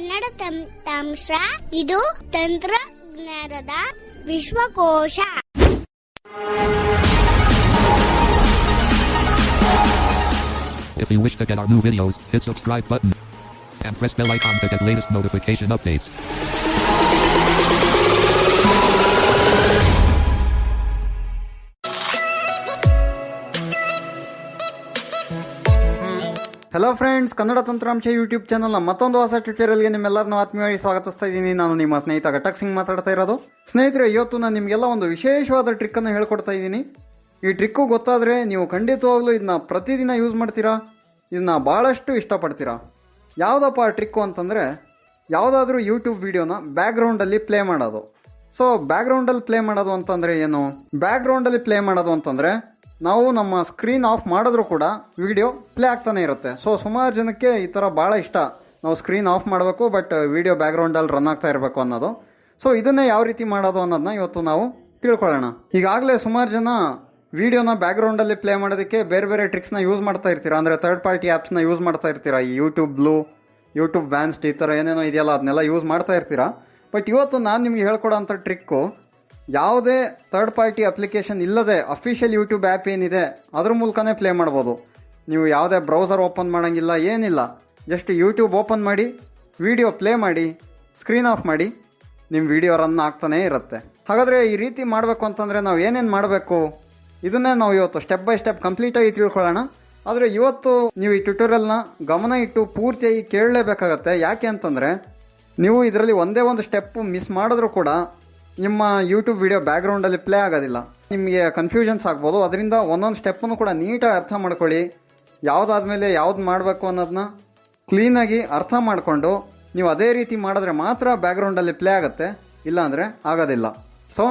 ಕನ್ನಡ ತಂತ್ರಾಂಶ ಇದು ತಂತ್ರಜ್ಞಾನದ ವಿಶ್ವಕೋಶ. If you wish to get our new videos, hit subscribe button and press bell icon to get latest notification updates. Hello friends, Kannada ತಂತ್ರಾಂಶ YouTube ಚಾನಲ್ನ ಮತ್ತೊಂದು ಹೊಸ ಟ್ಯುಟೋರಿಯಲ್ಗೆ ನಿಮ್ಮೆಲ್ಲರನ್ನು ಆತ್ಮೀಯವಾಗಿ ಸ್ವಾಗತಿಸ್ತಾ ಇದ್ದೀನಿ. ನಾನು ನಿಮ್ಮ ಸ್ನೇಹಿತ ಗಟಕ್ ಸಿಂಗ್ ಮಾತಾಡ್ತಾ ಇರೋದು. ಸ್ನೇಹಿತರೆ, ಇವತ್ತು ನಾನು ನಿಮಗೆಲ್ಲ ಒಂದು ವಿಶೇಷವಾದ ಟ್ರಿಕ್ಕನ್ನು ಹೇಳ್ಕೊಡ್ತಾ ಇದ್ದೀನಿ. ಈ ಟ್ರಿಕ್ಕು ಗೊತ್ತಾದರೆ ನೀವು ಖಂಡಿತವಾಗ್ಲೂ ಇದನ್ನ ಪ್ರತಿದಿನ ಯೂಸ್ ಮಾಡ್ತೀರಾ, ಇದನ್ನ ಭಾಳಷ್ಟು ಇಷ್ಟಪಡ್ತೀರಾ. ಯಾವುದಪ್ಪ ಆ ಟ್ರಿಕ್ಕು ಅಂತಂದರೆ, ಯಾವುದಾದ್ರೂ ಯೂಟ್ಯೂಬ್ ವೀಡಿಯೋನ ಬ್ಯಾಕ್ಗ್ರೌಂಡಲ್ಲಿ ಪ್ಲೇ ಮಾಡೋದು. ಸೊ ಬ್ಯಾಕ್ಗ್ರೌಂಡಲ್ಲಿ ಪ್ಲೇ ಮಾಡೋದು ಅಂತಂದರೆ ಏನು? ಬ್ಯಾಕ್ಗ್ರೌಂಡಲ್ಲಿ ಪ್ಲೇ ಮಾಡೋದು ಅಂತಂದರೆ ನಾವು ನಮ್ಮ ಸ್ಕ್ರೀನ್ ಆಫ್ ಮಾಡಿದ್ರೂ ಕೂಡ ವಿಡಿಯೋ ಪ್ಲೇ ಆಗ್ತಾನೆ ಇರುತ್ತೆ. ಸೊ ಸುಮಾರು ಜನಕ್ಕೆ ಈ ಥರ ಭಾಳ ಇಷ್ಟ, ನಾವು ಸ್ಕ್ರೀನ್ ಆಫ್ ಮಾಡಬೇಕು ಬಟ್ ವಿಡಿಯೋ ಬ್ಯಾಕ್ಗ್ರೌಂಡಲ್ಲಿ ರನ್ ಆಗ್ತಾ ಇರಬೇಕು ಅನ್ನೋದು. ಸೊ ಇದನ್ನೇ ಯಾವ ರೀತಿ ಮಾಡೋದು ಅನ್ನೋದನ್ನ ಇವತ್ತು ನಾವು ತಿಳ್ಕೊಳ್ಳೋಣ. ಈಗಾಗಲೇ ಸುಮಾರು ಜನ ವಿಡಿಯೋನ ಬ್ಯಾಕ್ಗ್ರೌಂಡಲ್ಲಿ ಪ್ಲೇ ಮಾಡೋದಕ್ಕೆ ಬೇರೆ ಬೇರೆ ಟ್ರಿಕ್ಸ್ನ ಯೂಸ್ ಮಾಡ್ತಾ ಇರ್ತೀರಾ. ಅಂದರೆ ಥರ್ಡ್ ಪಾರ್ಟಿ ಆ್ಯಪ್ಸ್ನ ಯೂಸ್ ಮಾಡ್ತಾ ಇರ್ತೀರಾ. ಈ ಯೂಟ್ಯೂಬ್ ಬ್ಲೂ, ಯೂಟ್ಯೂಬ್ ವ್ಯಾನ್ಸ್ಟ್, ಈ ಥರ ಏನೇನೋ ಇದೆಯಲ್ಲ ಅದನ್ನೆಲ್ಲ ಯೂಸ್ ಮಾಡ್ತಾ ಇರ್ತೀರಾ. ಬಟ್ ಇವತ್ತು ನಾನು ನಿಮಗೆ ಹೇಳ್ಕೊಡೋ ಅಂಥ ಟ್ರಿಕ್ಕು ಯಾವುದೇ ಥರ್ಡ್ ಪಾರ್ಟಿ ಅಪ್ಲಿಕೇಶನ್ ಇಲ್ಲದೆ ಅಫಿಷಿಯಲ್ ಯೂಟ್ಯೂಬ್ ಆ್ಯಪ್ ಏನಿದೆ ಅದ್ರ ಮೂಲಕನೇ ಪ್ಲೇ ಮಾಡ್ಬೋದು. ನೀವು ಯಾವುದೇ ಬ್ರೌಸರ್ ಓಪನ್ ಮಾಡೋಂಗಿಲ್ಲ, ಏನಿಲ್ಲ. ಜಸ್ಟ್ ಯೂಟ್ಯೂಬ್ ಓಪನ್ ಮಾಡಿ, ವಿಡಿಯೋ ಪ್ಲೇ ಮಾಡಿ, ಸ್ಕ್ರೀನ್ ಆಫ್ ಮಾಡಿ, ನಿಮ್ಮ ವಿಡಿಯೋ ರನ್ ಆಗ್ತಾನೇ ಇರುತ್ತೆ. ಹಾಗಾದರೆ ಈ ರೀತಿ ಮಾಡಬೇಕು ಅಂತಂದರೆ ನಾವು ಏನೇನು ಮಾಡಬೇಕು, ಇದನ್ನೇ ನಾವು ಇವತ್ತು ಸ್ಟೆಪ್ ಬೈ ಸ್ಟೆಪ್ ಕಂಪ್ಲೀಟಾಗಿ ತಿಳ್ಕೊಳ್ಳೋಣ. ಆದರೆ ಇವತ್ತು ನೀವು ಈ ಟ್ಯುಟೋರಿಯಲ್ನ ಗಮನ ಇಟ್ಟು ಪೂರ್ತಿಯಾಗಿ ಕೇಳಲೇಬೇಕಾಗತ್ತೆ. ಯಾಕೆ ಅಂತಂದರೆ ನೀವು ಇದರಲ್ಲಿ ಒಂದೇ ಒಂದು ಸ್ಟೆಪ್ಪು ಮಿಸ್ ಮಾಡಿದ್ರೂ ಕೂಡ ನಿಮ್ಮ ಯೂಟ್ಯೂಬ್ ವಿಡಿಯೋ ಬ್ಯಾಕ್ಗ್ರೌಂಡಲ್ಲಿ ಪ್ಲೇ ಆಗೋದಿಲ್ಲ. ನಿಮಗೆ ಕನ್ಫ್ಯೂಷನ್ಸ್ ಆಗ್ಬೋದು. ಅದರಿಂದ ಒಂದೊಂದು ಸ್ಟೆಪ್ಪನ್ನು ಕೂಡ ನೀಟಾಗಿ ಅರ್ಥ ಮಾಡ್ಕೊಳ್ಳಿ. ಯಾವುದಾದ್ಮೇಲೆ ಯಾವ್ದು ಮಾಡಬೇಕು ಅನ್ನೋದನ್ನ ಕ್ಲೀನಾಗಿ ಅರ್ಥ ಮಾಡಿಕೊಂಡು ನೀವು ಅದೇ ರೀತಿ ಮಾಡಿದ್ರೆ ಮಾತ್ರ ಬ್ಯಾಕ್ಗ್ರೌಂಡಲ್ಲಿ ಪ್ಲೇ ಆಗುತ್ತೆ, ಇಲ್ಲಾಂದರೆ ಆಗೋದಿಲ್ಲ. ಸೊ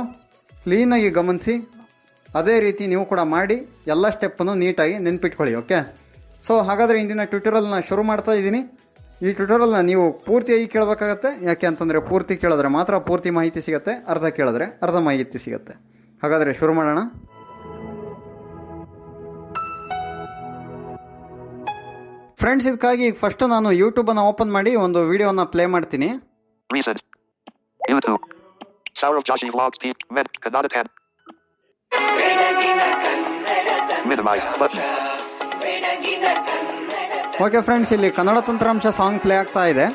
ಕ್ಲೀನಾಗಿ ಗಮನಿಸಿ, ಅದೇ ರೀತಿ ನೀವು ಕೂಡ ಮಾಡಿ ಎಲ್ಲ ಸ್ಟೆಪ್ಪನ್ನು ನೀಟಾಗಿ ನೆನ್ಪಿಟ್ಕೊಳ್ಳಿ. ಓಕೆ, ಸೊ ಹಾಗಾದರೆ ಇಂದಿನ ಟ್ಯುಟೋರಿಯಲ್ನ ಶುರು ಮಾಡ್ತಾ ಇದ್ದೀನಿ. ಈ ಟ್ಯುಟೋರಿಯಲ್ನ ನೀವು ಪೂರ್ತಿಯಾಗಿ ಕೇಳಬೇಕಾಗತ್ತೆ. ಯಾಕೆ ಅಂತಂದರೆ ಪೂರ್ತಿ ಕೇಳಿದ್ರೆ ಮಾತ್ರ ಪೂರ್ತಿ ಮಾಹಿತಿ ಸಿಗುತ್ತೆ, ಅರ್ಧ ಕೇಳಿದ್ರೆ ಅರ್ಧ ಮಾಹಿತಿ ಸಿಗುತ್ತೆ. ಹಾಗಾದರೆ ಶುರು ಮಾಡೋಣ. ಫ್ರೆಂಡ್ಸ್, ಇದಕ್ಕಾಗಿ ಫಸ್ಟ್ ನಾನು ಯೂಟ್ಯೂಬನ್ನು ಓಪನ್ ಮಾಡಿ ಒಂದು ವಿಡಿಯೋನ ಪ್ಲೇ ಮಾಡ್ತೀನಿ. ಓಕೆ ಫ್ರೆಂಡ್ಸ್, ಇಲ್ಲಿ ಕನ್ನಡ ತಂತ್ರಾಂಶ ಸಾಂಗ್ ಪ್ಲೇ ಆಗ್ತಾ ಇದೆ.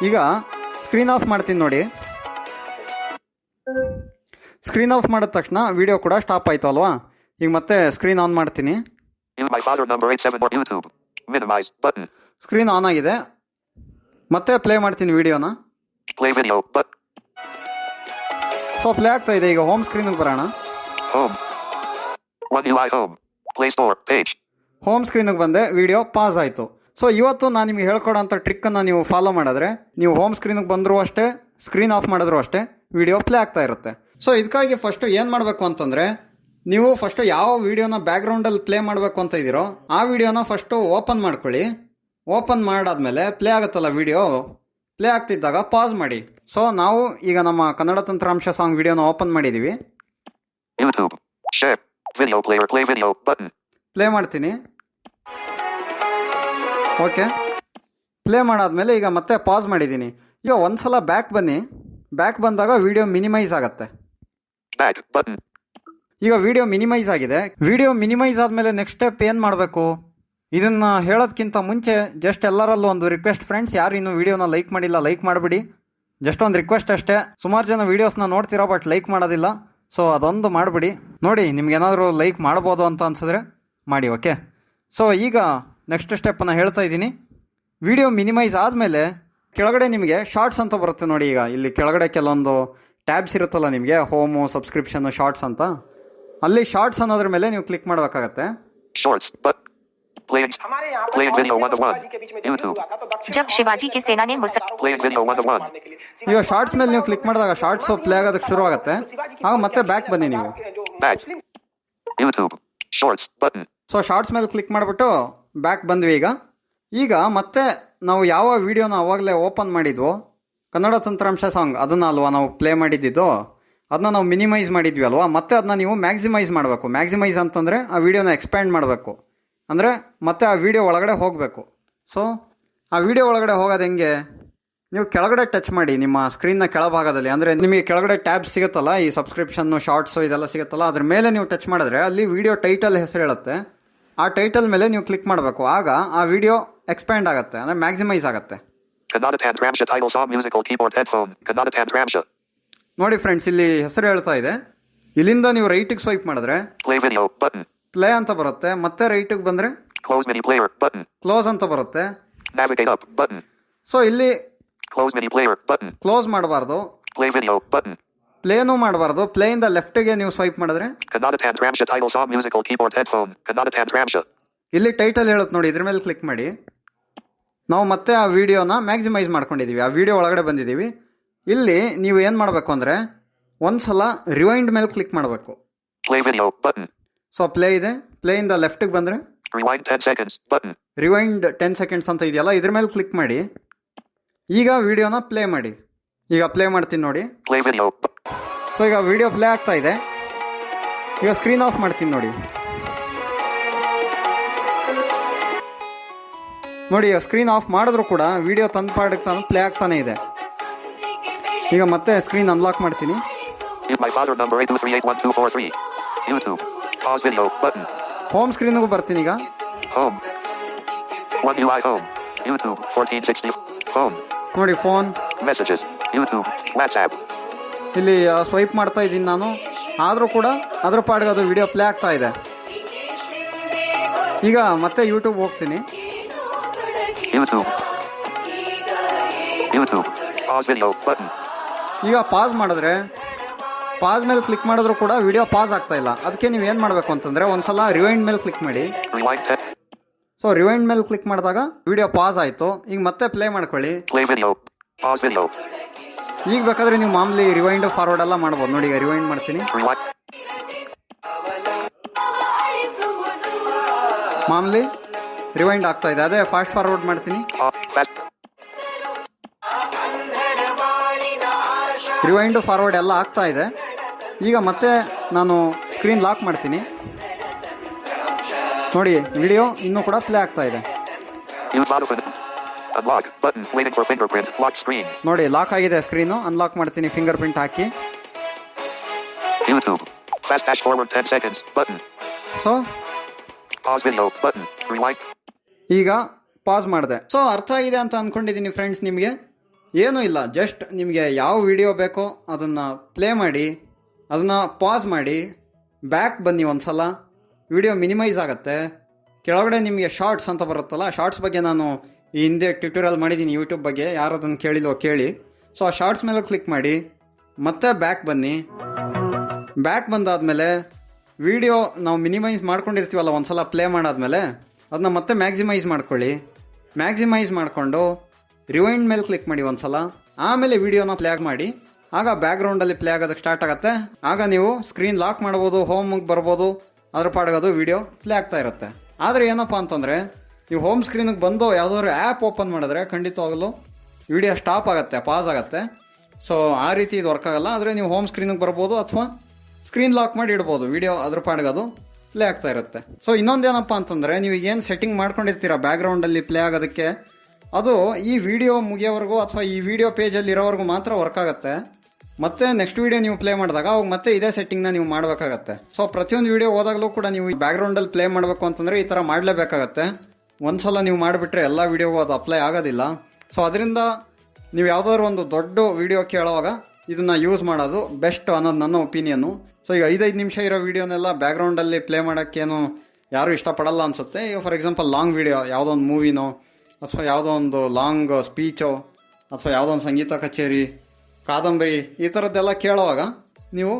ಈಗ ಸ್ಕ್ರೀನ್ ಆಫ್ ಮಾಡ್ತೀನಿ ನೋಡಿ. ಸ್ಕ್ರೀನ್ ಆಫ್ ಮಾಡಿದ ತಕ್ಷಣ ವಿಡಿಯೋ ಕೂಡ ಸ್ಟಾಪ್ ಆಯಿತು ಅಲ್ವಾ. ಈಗ ಮತ್ತೆ ಸ್ಕ್ರೀನ್ ಆನ್ ಮಾಡ್ತೀನಿ. ಸ್ಕ್ರೀನ್ ಆನ್ ಆಗಿದೆ. ಮತ್ತೆ ಪ್ಲೇ ಮಾಡ್ತೀನಿ ವಿಡಿಯೋನ. ಸೊ ಪ್ಲೇ ಆಗ್ತಾ ಇದೆ. ಈಗ ಹೋಮ್ ಸ್ಕ್ರೀನ್ಗೆ ಬರೋಣ. ಹೋಮ್ ಸ್ಕ್ರೀನ್ಗೆ ಬಂದೆ, ವಿಡಿಯೋ ಪಾಸ್ ಆಯಿತು. ಸೊ ಇವತ್ತು ನಾನು ನಿಮಗೆ ಹೇಳ್ಕೊಡೋಂಥ ಟ್ರಿಕ್ಕನ್ನು ನೀವು ಫಾಲೋ ಮಾಡಿದ್ರೆ ನೀವು ಹೋಮ್ ಸ್ಕ್ರೀನ್ಗೆ ಬಂದರೂ ಅಷ್ಟೇ, ಸ್ಕ್ರೀನ್ ಆಫ್ ಮಾಡಿದ್ರು ಅಷ್ಟೇ, ವಿಡಿಯೋ ಪ್ಲೇ ಆಗ್ತಾ ಇರುತ್ತೆ. ಸೊ ಇದಕ್ಕಾಗಿ ಫಸ್ಟು ಏನು ಮಾಡಬೇಕು ಅಂತಂದರೆ, ನೀವು ಫಸ್ಟು ಯಾವ ವಿಡಿಯೋನ ಬ್ಯಾಕ್ಗ್ರೌಂಡಲ್ಲಿ ಪ್ಲೇ ಮಾಡಬೇಕು ಅಂತ ಇದ್ದೀರೋ ಆ ವಿಡಿಯೋನ ಫಸ್ಟು ಓಪನ್ ಮಾಡ್ಕೊಳ್ಳಿ. ಓಪನ್ ಮಾಡಾದ್ಮೇಲೆ ಪ್ಲೇ ಆಗುತ್ತಲ್ಲ ವಿಡಿಯೋ, ಪ್ಲೇ ಆಗ್ತಿದ್ದಾಗ ಪಾಸ್ ಮಾಡಿ. ಸೊ ನಾವು ಈಗ ನಮ್ಮ ಕನ್ನಡ ತಂತ್ರಾಂಶ ಸಾಂಗ್ ವಿಡಿಯೋನ ಓಪನ್ ಮಾಡಿದ್ದೀವಿ. ಪ್ಲೇ ಮಾಡ್ತೀನಿ. ಓಕೆ, ಪ್ಲೇ ಮಾಡಾದ್ಮೇಲೆ ಈಗ ಮತ್ತೆ ಪಾಸ್ ಮಾಡಿದ್ದೀನಿ. ಈಗ ಒಂದ್ಸಲ ಬ್ಯಾಕ್ ಬನ್ನಿ. ಬ್ಯಾಕ್ ಬಂದಾಗ ವಿಡಿಯೋ ಮಿನಿಮೈಸ್ ಆಗುತ್ತೆ. ಈಗ ವಿಡಿಯೋ ಮಿನಿಮೈಸ್ ಆಗಿದೆ. ವಿಡಿಯೋ ಮಿನಿಮೈಸ್ ಆದಮೇಲೆ ನೆಕ್ಸ್ಟ್ ಸ್ಟೆಪ್ ಏನು ಮಾಡಬೇಕು, ಇದನ್ನು ಹೇಳೋದಕ್ಕಿಂತ ಮುಂಚೆ ಜಸ್ಟ್ ಎಲ್ಲರಲ್ಲೂ ಒಂದು ರಿಕ್ವೆಸ್ಟ್ ಫ್ರೆಂಡ್ಸ್. ಯಾರು ಇನ್ನೂ ವಿಡಿಯೋನ ಲೈಕ್ ಮಾಡಿಲ್ಲ, ಲೈಕ್ ಮಾಡಿಬಿಡಿ. ಜಸ್ಟ್ ಒಂದು ರಿಕ್ವೆಸ್ಟ್ ಅಷ್ಟೇ. ಸುಮಾರು ಜನ ವೀಡಿಯೋಸ್ನ ನೋಡ್ತೀರಾ ಬಟ್ ಲೈಕ್ ಮಾಡೋದಿಲ್ಲ. ಸೊ ಅದೊಂದು ಮಾಡಿಬಿಡಿ. ನೋಡಿ, ನಿಮ್ಗೇನಾದರೂ ಲೈಕ್ ಮಾಡ್ಬೋದು ಅಂತ ಅನ್ಸಿದ್ರೆ ಮಾಡಿ. ಓಕೆ, ಸೊ ಈಗ ನೆಕ್ಸ್ಟ್ ಸ್ಟೆಪ್ಪನ್ನು ಹೇಳ್ತಾ ಇದ್ದೀನಿ. ವಿಡಿಯೋ ಮಿನಿಮೈಸ್ ಆದಮೇಲೆ ಕೆಳಗಡೆ ನಿಮಗೆ ಶಾರ್ಟ್ಸ್ ಅಂತ ಬರುತ್ತೆ ನೋಡಿ. ಈಗ ಇಲ್ಲಿ ಕೆಳಗಡೆ ಕೆಲವೊಂದು ಟ್ಯಾಬ್ಸ್ ಇರುತ್ತಲ್ಲ ನಿಮಗೆ, ಹೋಮು, ಸಬ್ಸ್ಕ್ರಿಪ್ಷನ್ನು, ಶಾರ್ಟ್ಸ್ ಅಂತ. ಅಲ್ಲಿ ಶಾರ್ಟ್ಸ್ ಅನ್ನೋದ್ರ ಮೇಲೆ ನೀವು ಕ್ಲಿಕ್ ಮಾಡಬೇಕಾಗತ್ತೆ. जब शिवाजी के सेना ने ಈಗ ಶಾರ್ಟ್ಸ್ ಮೇಲೆ ನೀವು ಕ್ಲಿಕ್ ಮಾಡಿದಾಗ ಶಾರ್ಟ್ಸ್ ಪ್ಲೇ ಆಗೋದಕ್ಕೆ ಶುರು ಆಗುತ್ತೆ. ಆಗ ಮತ್ತೆ ಬ್ಯಾಕ್ ಬನ್ನಿ ನೀವು. ಸೊ ಶಾರ್ಟ್ಸ್ ಮೇಲೆ ಕ್ಲಿಕ್ ಮಾಡಿಬಿಟ್ಟು ಬ್ಯಾಕ್ ಬಂದ್ವಿ. ಈಗ ಮತ್ತೆ ನಾವು ಯಾವ ವಿಡಿಯೋನ ಅವಾಗಲೇ ಓಪನ್ ಮಾಡಿದ್ವೋ, ಕನ್ನಡ ತಂತ್ರಾಂಶ ಸಾಂಗ್, ಅದನ್ನ ಅಲ್ವಾ ನಾವು ಪ್ಲೇ ಮಾಡಿದ್ದು, ಅದನ್ನ ನಾವು ಮಿನಿಮೈಸ್ ಮಾಡಿದ್ವಿ ಅಲ್ವಾ. ಮತ್ತೆ ಅದನ್ನ ನೀವು ಮ್ಯಾಕ್ಸಿಮೈಸ್ ಮಾಡಬೇಕು. ಮ್ಯಾಕ್ಸಿಮೈಸ್ ಅಂತಂದರೆ ಆ ವಿಡಿಯೋನ ಎಕ್ಸ್ಪ್ಯಾಂಡ್ ಮಾಡಬೇಕು. ಅಂದರೆ ಮತ್ತೆ ಆ ವಿಡಿಯೋ ಒಳಗಡೆ ಹೋಗಬೇಕು. ಸೊ ಆ ವಿಡಿಯೋ ಒಳಗಡೆ ಹೋಗೋದು ಹೆಂಗೆ, ನೀವು ಕೆಳಗಡೆ ಟಚ್ ಮಾಡಿ ನಿಮ್ಮ ಸ್ಕ್ರೀನ್ನ ಕೆಳಭಾಗದಲ್ಲಿ, ಅಂದರೆ ನಿಮಗೆ ಕೆಳಗಡೆ ಟ್ಯಾಬ್ ಸಿಗುತ್ತಲ್ಲ, ಈ ಸಬ್ಸ್ಕ್ರಿಪ್ಷನ್ನು ಶಾರ್ಟ್ಸು ಇದೆಲ್ಲ ಸಿಗುತ್ತಲ್ಲ, ಅದ್ರ ಮೇಲೆ ನೀವು ಟಚ್ ಮಾಡಿದ್ರೆ ಅಲ್ಲಿ ವಿಡಿಯೋ ಟೈಟಲ್ ಹೆಸರು ಹೇಳುತ್ತೆ. ಆ ಟೈಟಲ್ ಮೇಲೆ ನೀವು ಕ್ಲಿಕ್ ಮಾಡಬೇಕು. ಆಗ ಆ ವಿಡಿಯೋ ಎಕ್ಸ್ಪ್ಯಾಂಡ್ ಆಗುತ್ತೆ, ಅಂದರೆ ಮ್ಯಾಕ್ಸಿಮೈಸ್ ಆಗುತ್ತೆ. Kannada Tantramsha title song musical keyboard headphone. Kannada Tantramsha. ನೋಡಿ ಫ್ರೆಂಡ್ಸ್, ಇಲ್ಲಿ ಹೆಸರು ಹೇಳ್ತಾ ಇದೆ. ಇಲ್ಲಿಂದ ನೀವು ರೈಟಿಗೆ ಸ್ವೈಪ್ ಮಾಡಿದ್ರೆ Play video button. ಪ್ಲೇ ಅಂತ ಬರುತ್ತೆ. ಮತ್ತೆ ರೈಟಿಗೆ ಬಂದರೆ Close mini player button. Close ಅಂತ ಬರುತ್ತೆ. Navigate up button. ಸೊ ಇಲ್ಲಿ Close mini player button. Close ಮಾಡಬಾರ್ದು, Play video button. ಪ್ಲೇನೂ ಮಾಡಬಾರ್ದು. ಪ್ಲೇಯಿಂದ ಲೆಫ್ಟಿಗೆ ನೀವು ಸ್ವೈಪ್ ಮಾಡಿದ್ರೆ Kannada Tantramsha title song musical keyboard headphone. Kannada Tantramsha. ಇಲ್ಲಿ ಟೈಟಲ್ ಹೇಳುತ್ತೆ ನೋಡಿ, ಇದ್ರ ಮೇಲೆ ಕ್ಲಿಕ್ ಮಾಡಿ. ನಾವು ಮತ್ತೆ ಆ ವಿಡಿಯೋನ ಮ್ಯಾಕ್ಸಿಮೈಸ್ ಮಾಡ್ಕೊಂಡಿದ್ದೀವಿ, ಆ ವಿಡಿಯೋ ಒಳಗಡೆ ಬಂದಿದ್ದೀವಿ. ಇಲ್ಲಿ ನೀವು ಏನು ಮಾಡಬೇಕು ಅಂದರೆ ಒಂದ್ಸಲ ರಿವೈಂಡ್ ಮೇಲೆ ಕ್ಲಿಕ್ ಮಾಡಬೇಕು. Play video button. So play ಇದೆ, ಪ್ಲೇಯಿಂದ ಲೆಫ್ಟಿಗೆ ಬಂದರೆ Rewind 10 seconds button. Rewind 10 seconds ಅಂತ ಇದೆಯಲ್ಲ, ಇದ್ರ ಮೇಲೆ ಕ್ಲಿಕ್ ಮಾಡಿ. ಈಗ ವಿಡಿಯೋನ ಪ್ಲೇ ಮಾಡಿ. ಈಗ ಪ್ಲೇ ಮಾಡ್ತೀನಿ ನೋಡಿ. Play video. ಸೊ ಈಗ ವಿಡಿಯೋ ಪ್ಲೇ ಆಗ್ತಾ ಇದೆ. ಈಗ ಸ್ಕ್ರೀನ್ ಆಫ್ ಮಾಡ್ತೀನಿ ನೋಡಿ. ನೋಡಿ, ಸ್ಕ್ರೀನ್ ಆಫ್ ಮಾಡಿದ್ರು ಕೂಡ ವಿಡಿಯೋ ತಂದು ಪಾಡಕ್ಕೆ ತಾನು ಪ್ಲೇ ಆಗ್ತಾನೆ ಇದೆ. ಈಗ ಮತ್ತೆ ಸ್ಕ್ರೀನ್ ಅನ್ಲಾಕ್ ಮಾಡ್ತೀನಿ. Give my father number 823812443. YouTube. Pause video button. Home ಸ್ಕ್ರೀನ್ಗೂ ಬರ್ತೀನಿ ಈಗ. Home. One UI home. YouTube 1460. Home. ನೋಡಿ ಫೋನ್, Messages. YouTube. WhatsApp. ಇಲ್ಲಿ ಸ್ವೈಪ್ ಮಾಡ್ತಾ ಇದ್ದೀನಿ ನಾನು. ಆದರೂ ಕೂಡ ಅದ್ರ ಪಾಡಿಗೆ ಅದು ವಿಡಿಯೋ ಪ್ಲೇ ಆಗ್ತಾ ಇದೆ. ಈಗ ಮತ್ತೆ ಯೂಟ್ಯೂಬ್ ಹೋಗ್ತೀನಿ. YouTube. YouTube. Pause video button. ಈಗ ಪಾಸ್ ಮಾಡಿದ್ರೆ, ಪಾಸ್ ಮೇಲೆ ಕ್ಲಿಕ್ ಮಾಡಿದ್ರು ಕೂಡ ವಿಡಿಯೋ ಪಾಸ್ ಆಗ್ತಾ ಇಲ್ಲ. ಅದಕ್ಕೆ ನೀವು ಏನು ಮಾಡಬೇಕು ಅಂತಂದರೆ ಒಂದ್ಸಲ ರಿವೈಂಡ್ ಮೇಲೆ ಕ್ಲಿಕ್ ಮಾಡಿ. Rewind 10. ಸೊ ರಿವೈಂಡ್ ಮೇಲೆ ಕ್ಲಿಕ್ ಮಾಡಿದಾಗ ವಿಡಿಯೋ ಪಾಸ್ ಆಯಿತು. ಈಗ ಮತ್ತೆ ಪ್ಲೇ ಮಾಡ್ಕೊಳ್ಳಿ. Play video. Pause video. ಈಗ ಬೇಕಾದರೆ ನೀವು ಮಾಮೂಲಿ ರಿವೈಂಡ್ ಫಾರ್ವರ್ಡ್ ಎಲ್ಲ ಮಾಡ್ಬೋದು. ನೋಡಿ, ಈಗ ರಿವೈಂಡ್ ಮಾಡ್ತೀನಿ. Rewind. ಮಾಮೂಲಿ ರಿವೈಂಡ್ ಆಗ್ತಾ ಇದೆ. ಅದೇ ಫಾಸ್ಟ್ ಫಾರ್ವರ್ಡ್ ಮಾಡ್ತೀನಿ. Fast. ರಿವೈಂಡು ಫಾರ್ವರ್ಡ್ ಎಲ್ಲ ಆಗ್ತಾ ಇದೆ. ಈಗ ಮತ್ತೆ ನಾನು ಸ್ಕ್ರೀನ್ ಲಾಕ್ ಮಾಡ್ತೀನಿ. ನೋಡಿ, ವಿಡಿಯೋ ಇನ್ನೂ ಕೂಡ ಪ್ಲೇ ಆಗ್ತಾ ಇದೆ. Use mode open. Unlock button. Waiting for fingerprint. Lock screen. ನೋಡಿ, ಲಾಕ್ ಆಗಿದೆ ಸ್ಕ್ರೀನು. ಅನ್ಲಾಕ್ ಮಾಡ್ತೀನಿ ಫಿಂಗರ್ ಪ್ರಿಂಟ್ ಹಾಕಿ. YouTube. Fast dash forward 10 seconds button. So Pause video button. Rewind. ಈಗ ಪಾಸ್ ಮಾಡಿದೆ. ಸೊ ಅರ್ಥ ಆಗಿದೆ ಅಂತ ಅಂದ್ಕೊಂಡಿದ್ದೀನಿ ಫ್ರೆಂಡ್ಸ್. ನಿಮಗೆ ಏನೂ ಇಲ್ಲ, ಜಸ್ಟ್ ನಿಮಗೆ ಯಾವ ವಿಡಿಯೋ ಬೇಕೋ ಅದನ್ನು ಪ್ಲೇ ಮಾಡಿ, ಅದನ್ನು ಪಾಸ್ ಮಾಡಿ, ಬ್ಯಾಕ್ ಬನ್ನಿ ಒಂದ್ಸಲ. ವಿಡಿಯೋ ಮಿನಿಮೈಸ್ ಆಗುತ್ತೆ. ಕೆಳಗಡೆ ನಿಮಗೆ ಶಾರ್ಟ್ಸ್ ಅಂತ ಬರುತ್ತಲ್ಲ, ಶಾರ್ಟ್ಸ್ ಬಗ್ಗೆ ನಾನು ಈ ಹಿಂದೆ ಟ್ಯುಟೋರಿಯಲ್ ಮಾಡಿದ್ದೀನಿ ಯೂಟ್ಯೂಬ್ ಬಗ್ಗೆ. ಯಾರು ಅದನ್ನು ಕೇಳಿಲ್ವೋ ಕೇಳಿ. ಸೊ ಆ ಶಾರ್ಟ್ಸ್ ಮೇಲೆ ಕ್ಲಿಕ್ ಮಾಡಿ, ಮತ್ತೆ ಬ್ಯಾಕ್ ಬನ್ನಿ. ಬ್ಯಾಕ್ ಬಂದಾದಮೇಲೆ ವಿಡಿಯೋ ನಾವು ಮಿನಿಮೈಸ್ ಮಾಡ್ಕೊಂಡಿರ್ತೀವಲ್ಲ ಒಂದ್ಸಲ ಪ್ಲೇ ಮಾಡಾದ್ಮೇಲೆ, ಅದನ್ನ ಮತ್ತೆ ಮ್ಯಾಕ್ಸಿಮೈಸ್ ಮಾಡ್ಕೊಳ್ಳಿ. ಮ್ಯಾಕ್ಸಿಮೈಸ್ ಮಾಡಿಕೊಂಡು ರಿವೈಂಡ್ ಮೇಲೆ ಕ್ಲಿಕ್ ಮಾಡಿ ಒಂದ್ಸಲ. ಆಮೇಲೆ ವಿಡಿಯೋನ ಪ್ಲೇ ಮಾಡಿ. ಆಗ ಬ್ಯಾಕ್ಗ್ರೌಂಡಲ್ಲಿ ಪ್ಲೇ ಆಗೋದಕ್ಕೆ ಸ್ಟಾರ್ಟ್ ಆಗುತ್ತೆ. ಆಗ ನೀವು ಸ್ಕ್ರೀನ್ ಲಾಕ್ ಮಾಡ್ಬೋದು, ಹೋಮಿಗೆ ಬರ್ಬೋದು, ಅದ್ರ ಪಾಡೋದು ವಿಡಿಯೋ ಪ್ಲೇ ಆಗ್ತಾ ಇರುತ್ತೆ. ಆದರೆ ಏನಪ್ಪ ಅಂತಂದರೆ, ನೀವು ಹೋಮ್ ಸ್ಕ್ರೀನಿಗೆ ಬಂದು ಯಾವುದಾದ್ರು ಆ್ಯಪ್ ಓಪನ್ ಮಾಡಿದ್ರೆ ಖಂಡಿತವಾಗಲೂ ವಿಡಿಯೋ ಸ್ಟಾಪ್ ಆಗುತ್ತೆ, ಪಾಸ್ ಆಗುತ್ತೆ. ಸೊ ಆ ರೀತಿ ಇದು ವರ್ಕ್ ಆಗಲ್ಲ. ಆದರೆ ನೀವು ಹೋಮ್ ಸ್ಕ್ರೀನಿಗೆ ಬರ್ಬೋದು ಅಥವಾ ಸ್ಕ್ರೀನ್ ಲಾಕ್ ಮಾಡಿ ಇಡ್ಬೋದು. ವಿಡಿಯೋ ಅದ್ರ ಪಾಡಿಗೆ ಪ್ಲೇ ಆಗ್ತಾ ಇರುತ್ತೆ. ಸೊ ಇನ್ನೊಂದೇನಪ್ಪ ಅಂತಂದರೆ, ನೀವು ಏನು ಸೆಟ್ಟಿಂಗ್ ಮಾಡ್ಕೊಂಡಿರ್ತೀರ ಬ್ಯಾಕ್ಗ್ರೌಂಡಲ್ಲಿ ಪ್ಲೇ ಆಗೋದಕ್ಕೆ, ಅದು ಈ ವಿಡಿಯೋ ಮುಗಿಯೋವರೆಗೂ ಅಥವಾ ಈ ವಿಡಿಯೋ ಪೇಜಲ್ಲಿ ಇರೋವರೆಗೂ ಮಾತ್ರ ವರ್ಕ್ ಆಗುತ್ತೆ. ಮತ್ತೆ ನೆಕ್ಸ್ಟ್ ವಿಡಿಯೋ ನೀವು ಪ್ಲೇ ಮಾಡಿದಾಗ ಅವಾಗ ಮತ್ತೆ ಇದೇ ಸೆಟ್ಟಿಂಗ್ನ ನೀವು ಮಾಡಬೇಕಾಗತ್ತೆ. ಸೊ ಪ್ರತಿಯೊಂದು ವಿಡಿಯೋ ಹೋದಾಗಲೂ ಕೂಡ ನೀವು ಬ್ಯಾಕ್ಗ್ರೌಂಡಲ್ಲಿ ಪ್ಲೇ ಮಾಡಬೇಕು ಅಂತಂದರೆ ಈ ಥರ ಮಾಡಲೇಬೇಕಾಗತ್ತೆ. ಒಂದು ಸಲ ನೀವು ಮಾಡಿಬಿಟ್ರೆ ಎಲ್ಲ ವಿಡಿಯೋಗೂ ಅದು ಅಪ್ಲೈ ಆಗೋದಿಲ್ಲ. ಸೊ ಅದರಿಂದ ನೀವು ಯಾವುದಾದ್ರು ಒಂದು ದೊಡ್ಡ ವಿಡಿಯೋ ಕೇಳೋವಾಗ ಇದನ್ನು ಯೂಸ್ ಮಾಡೋದು ಬೆಸ್ಟ್ ಅನ್ನೋದು ನನ್ನ ಒಪಿನಿಯನ್ನು. ಸೊ ಈಗ 5 ನಿಮಿಷ ಇರೋ ವಿಡಿಯೋನೆಲ್ಲ ಬ್ಯಾಕ್ಗ್ರೌಂಡಲ್ಲಿ ಪ್ಲೇ ಮಾಡೋಕ್ಕೇನು ಯಾರೂ ಇಷ್ಟಪಡಲ್ಲ ಅನಿಸುತ್ತೆ. ಈಗ ಫಾರ್ ಎಕ್ಸಾಂಪಲ್ ಲಾಂಗ್ ವಿಡಿಯೋ, ಯಾವುದೋ ಒಂದು ಮೂವಿನೋ ಅಥವಾ ಯಾವುದೋ ಒಂದು ಲಾಂಗ್ ಸ್ಪೀಚೋ ಅಥವಾ ಯಾವುದೋ ಒಂದು ಸಂಗೀತ ಕಚೇರಿ, ಕಾದಂಬರಿ, ಈ ಥರದ್ದೆಲ್ಲ ಕೇಳುವಾಗ ನೀವು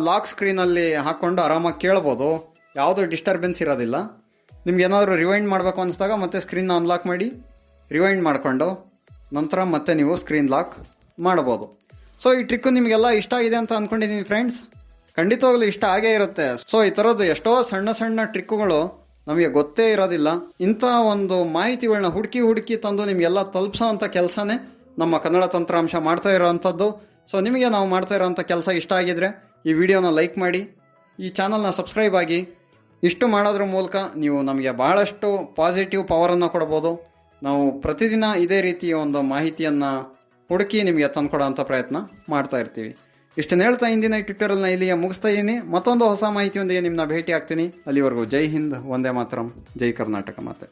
ಲಾಕ್ ಸ್ಕ್ರೀನಲ್ಲಿ ಹಾಕ್ಕೊಂಡು ಆರಾಮಾಗಿ ಕೇಳ್ಬೋದು. ಯಾವುದೂ ಡಿಸ್ಟರ್ಬೆನ್ಸ್ ಇರೋದಿಲ್ಲ. ನಿಮ್ಗೆ ಏನಾದರೂ ರಿವೈಂಡ್ ಮಾಡಬೇಕು ಅನಿಸಿದಾಗ ಮತ್ತೆ ಸ್ಕ್ರೀನ್ನ ಅನ್ಲಾಕ್ ಮಾಡಿ ರಿವೈಂಡ್ ಮಾಡಿಕೊಂಡು ನಂತರ ಮತ್ತೆ ನೀವು ಸ್ಕ್ರೀನ್ ಲಾಕ್ ಮಾಡ್ಬೋದು. ಸೊ ಈ ಟ್ರಿಕ್ಕು ನಿಮಗೆಲ್ಲ ಇಷ್ಟ ಆಗಿದೆ ಅಂತ ಅಂದ್ಕೊಂಡಿದ್ದೀನಿ ಫ್ರೆಂಡ್ಸ್. ಖಂಡಿತವಾಗ್ಲೂ ಇಷ್ಟ ಆಗೇ ಇರುತ್ತೆ. ಸೊ ಈ ಥರದ್ದು ಎಷ್ಟೋ ಸಣ್ಣ ಸಣ್ಣ ಟ್ರಿಕ್ಕುಗಳು ನಮಗೆ ಗೊತ್ತೇ ಇರೋದಿಲ್ಲ. ಇಂಥ ಒಂದು ಮಾಹಿತಿಗಳನ್ನ ಹುಡುಕಿ ತಂದು ನಿಮಗೆಲ್ಲ ತಲುಪಿಸೋ ಅಂಥ ಕೆಲಸನೇ ನಮ್ಮ ಕನ್ನಡ ತಂತ್ರಾಂಶ ಮಾಡ್ತಾ ಇರೋವಂಥದ್ದು. ಸೊ ನಿಮಗೆ ನಾವು ಮಾಡ್ತಾ ಇರೋವಂಥ ಕೆಲಸ ಇಷ್ಟ ಆಗಿದ್ರೆ ಈ ವಿಡಿಯೋನ ಲೈಕ್ ಮಾಡಿ, ಈ ಚಾನಲ್ನ ಸಬ್ಸ್ಕ್ರೈಬ್ ಆಗಿ. ಇಷ್ಟು ಮಾಡೋದ್ರ ಮೂಲಕ ನೀವು ನಮಗೆ ಬಹಳಷ್ಟು ಪಾಸಿಟಿವ್ ಪವರನ್ನು ಕೊಡ್ಬೋದು. ನಾವು ಪ್ರತಿದಿನ ಇದೇ ರೀತಿಯ ಒಂದು ಮಾಹಿತಿಯನ್ನು ಹುಡುಕಿ ನಿಮಗೆ ತಂದುಕೊಡೋಂಥ ಪ್ರಯತ್ನ ಮಾಡ್ತಾ ಇರ್ತೀವಿ. ಇಷ್ಟನ್ನು ಹೇಳ್ತಾ ಇಂದಿನ ಈ ಟ್ಯುಟೋರಿಯಲ್ನ ಇಲ್ಲಿಗೆ ಮುಗಿಸ್ತಾ ಇದ್ದೀನಿ. ಮತ್ತೊಂದು ಹೊಸ ಮಾಹಿತಿಯೊಂದಿಗೆ ನಿಮ್ಮನ್ನ ಭೇಟಿ ಆಗ್ತೀನಿ. ಅಲ್ಲಿವರೆಗೂ ಜೈ ಹಿಂದ್, ವಂದೇ ಮಾತರಂ, ಜೈ ಕರ್ನಾಟಕ ಮಾತೆ.